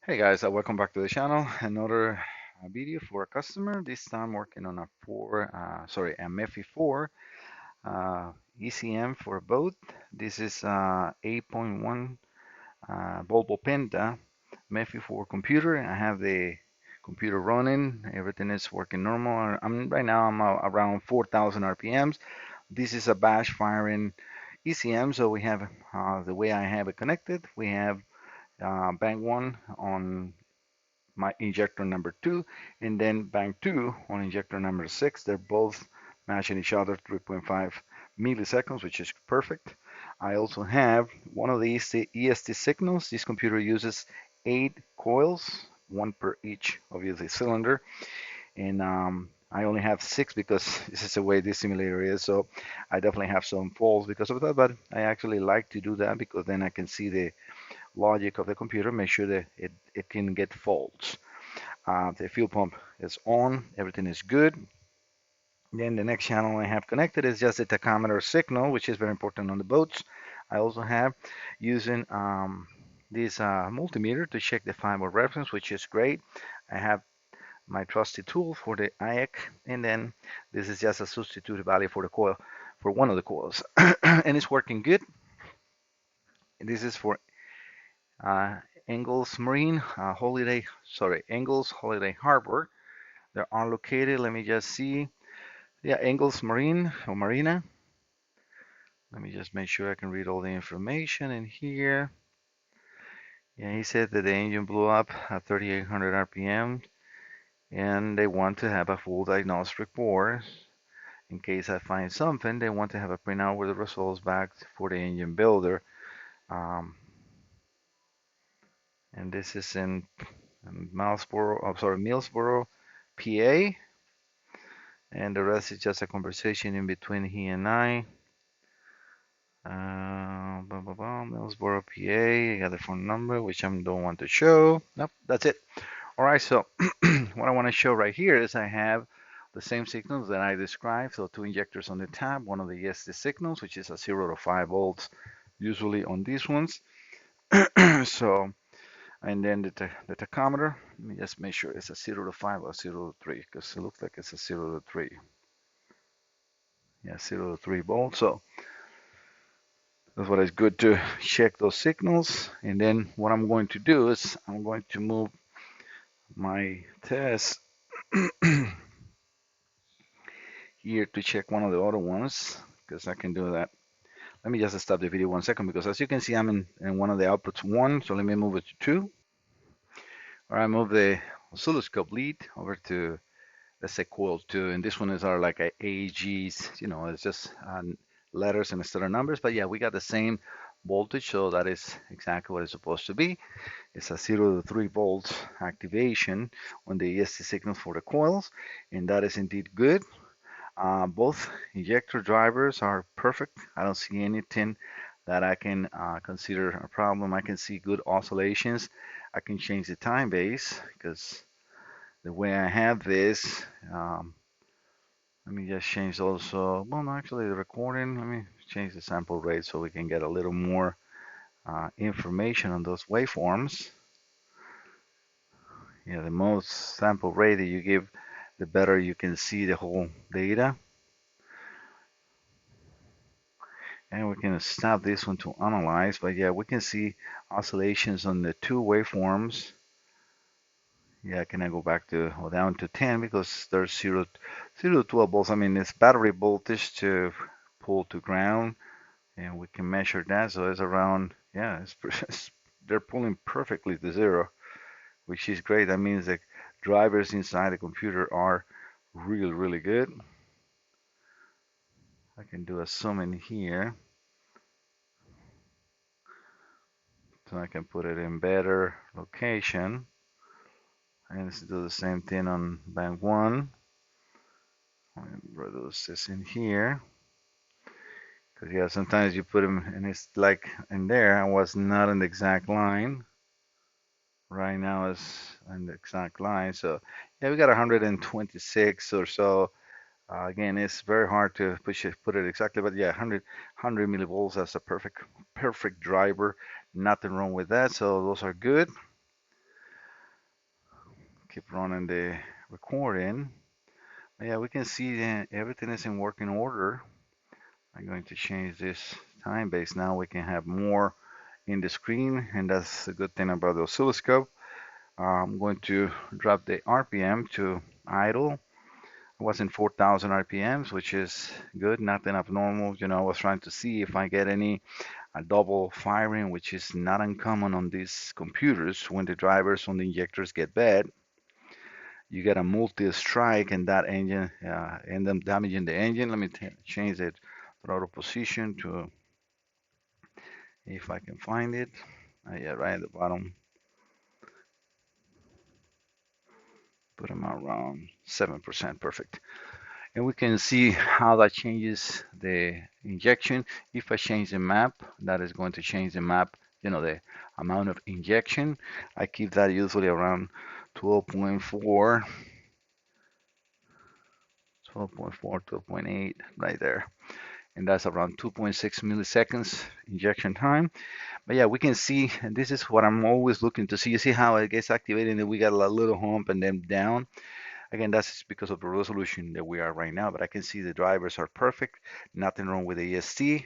Hey guys, welcome back to the channel. Another video for a customer. This time working on a a MEFI 4 uh, ECM for both. This is 8.1 Volvo Penta MEFI 4 computer. I have the computer running. Everything is working normal. Right now I'm around 4,000 RPMs. This is a bash firing ECM. So we have the way I have it connected. We have bank one on my injector number 2, and then bank 2 on injector number 6. They're both matching each other 3.5 milliseconds, which is perfect. I also have one of the EST signals. This computer uses 8 coils, one per each, obviously, cylinder, and I only have 6 because this is the way this simulator is. So I definitely have some faults because of that, but I actually like to do that because then I can see the logic of the computer, make sure that it can get faults. The fuel pump is on, everything is good. Then the next channel I have connected is just the tachometer signal, which is very important on the boats. I also have using this multimeter to check the fiber reference, which is great. I have my trusty tool for the IEC, and then this is just a substitute value for the coil, for one of the coils, and it's working good. This is for uh, Engle's Holiday Harbor. They are located, let me just see. Yeah, Engle's Marine or Marina. Let me just make sure I can read all the information in here. Yeah, he said that the engine blew up at 3,800 RPM and they want to have a full diagnostic report. In case I find something, they want to have a printout with the results back for the engine builder. Um, and this is in Millsboro, PA. And the rest is just a conversation in between he and I. Millsboro, PA. I got the phone number, which I don't want to show. Nope, that's it. All right, so what I want to show right here is I have the same signals that I described. So two injectors on the tab, one of the ESD signals, which is a 0 to 5 volts, usually on these ones. So, and then the tachometer, let me just make sure it's a 0 to 5 or 0 to 3, because it looks like it's a 0 to 3. Yeah, 0 to 3 volts. So that's what it's good to check those signals. And then what I'm going to do is I'm going to move my test here to check one of the other ones because I can do that. Let me just stop the video 1 second because as you can see I'm in one of the outputs 1, so let me move it to 2. Or I move the oscilloscope lead over to, let's say, coil 2, and this one is our like a AGs, it's just letters instead of numbers, but yeah, we got the same voltage, so that is exactly what it's supposed to be. It's a 0 to 3 volts activation on the ESC signal for the coils, and that is indeed good. Both injector drivers are perfect. I don't see anything that I can consider a problem. I can see good oscillations. I can change the time base because the way I have this, let me just change also, well, no, actually the recording, let me change the sample rate so we can get a little more information on those waveforms. Yeah, the most sample rate that you give, the better you can see the whole data. And we can stop this one to analyze, but yeah, we can see oscillations on the two waveforms. Yeah, can I go back to or down to 10 because there's 0 to 12 volts. I mean, it's battery voltage to pull to ground, and we can measure that. So it's around, yeah, they're pulling perfectly to 0, which is great. That means the drivers inside the computer are really, really good. I can do a zoom in here. So I can put it in better location. And let's do the same thing on bank 1. And reduce this in here. Because yeah, sometimes you put them and it's like in there, I was not in the exact line. Right now it's in the exact line. So yeah, we got 126 or so. Again, it's very hard to put it exactly, but yeah, 100 millivolts, that's a perfect driver. Nothing wrong with that. So those are good. Keep running the recording. Yeah, we can see that everything is in working order. I'm going to change this time base now. We can have more in the screen, and that's a good thing about the oscilloscope. I'm going to drop the RPM to idle. I was in 4,000 RPMs, which is good, nothing abnormal. I was trying to see if I get any double firing, which is not uncommon on these computers when the drivers on the injectors get bad. You get a multi-strike and that engine end up damaging the engine. Let me change the throttle position to, if I can find it. Yeah, right at the bottom. Put them around 7%, perfect. And we can see how that changes the injection. If I change the map, that is going to change the map, the amount of injection. I keep that usually around 12.4, 12.4, 12.8, right there. And that's around 2.6 milliseconds injection time. But yeah, we can see, and this is what I'm always looking to see. You see how it gets activated and we got a little hump and then down. Again, that's because of the resolution that we are right now, but I can see the drivers are perfect. Nothing wrong with the ESC.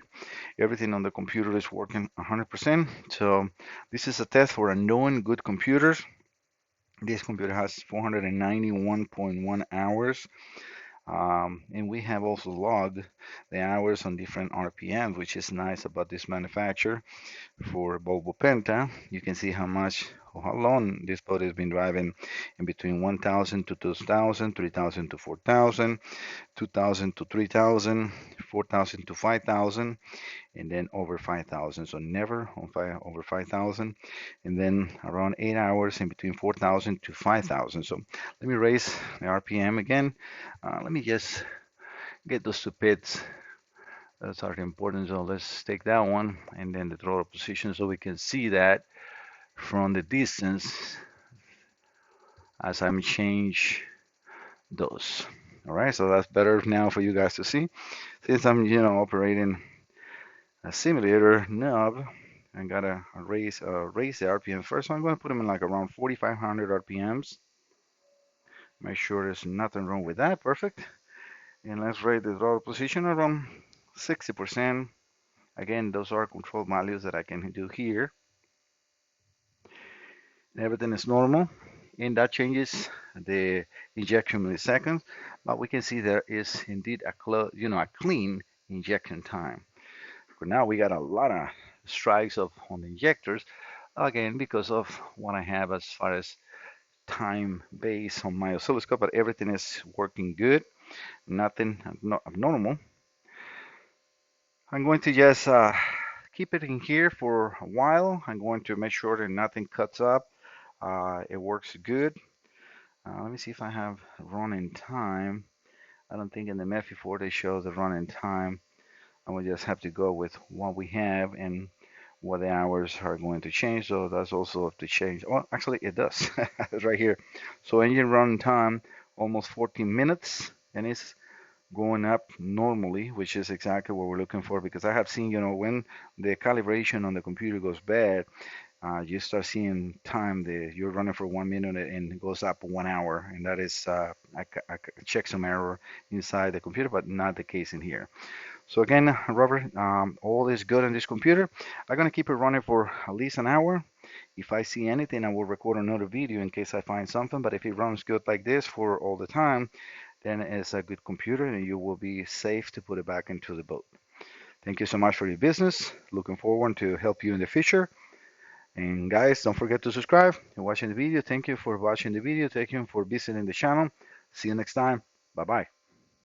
Everything on the computer is working 100%. So this is a test for a known good computer. This computer has 491.1 hours. And we have also logged the hours on different RPMs, which is nice about this manufacturer. For Volvo Penta, you can see how much or how long this boat has been driving in between 1,000 to 2,000, 3,000 to 4,000, 2,000 to 3,000, 4,000 to 5,000, and then over 5,000. So never on over 5,000, and then around 8 hours in between 4,000 to 5,000. So let me raise the RPM again. Let me just get those two pits. That's are important. So let's take that one and then the throttle position so we can see that from the distance as I'm change those. All right, so that's better now for you guys to see. Since I'm, operating a simulator knob, I gotta raise the RPM first. So I'm gonna put them in like around 4,500 RPMs. Make sure there's nothing wrong with that. Perfect. And let's rate the throttle position around 60%. Again, those are control values that I can do here. Everything is normal, and that changes the injection milliseconds. But we can see there is indeed a clean injection time. For now, we got a lot of strikes on the injectors, again because of what I have as far as time base on my oscilloscope. But everything is working good, nothing abnormal. I'm going to just keep it in here for a while. I'm going to make sure that nothing cuts up. It works good. Let me see if I have running time. I don't think in the MEFI 4 they show the running time. I will just have to go with what we have and what the hours are going to change. So that's also have to change. Well, actually it does. It's right here. So engine running time almost 14 minutes, and it's going up normally, which is exactly what we're looking for, because I have seen, when the calibration on the computer goes bad, you start seeing time that you're running for 1 minute and it goes up 1 hour, and that is I check some error inside the computer, but not the case in here. So again, Robert, all is good on this computer. I'm gonna keep it running for at least an hour. If I see anything, I will record another video in case I find something. But if it runs good like this for all the time, then it's a good computer and you will be safe to put it back into the boat. Thank you so much for your business. Looking forward to help you in the future. And guys, don't forget to subscribe and watching the video. Thank you for watching the video. Thank you for visiting the channel. See you next time. Bye bye.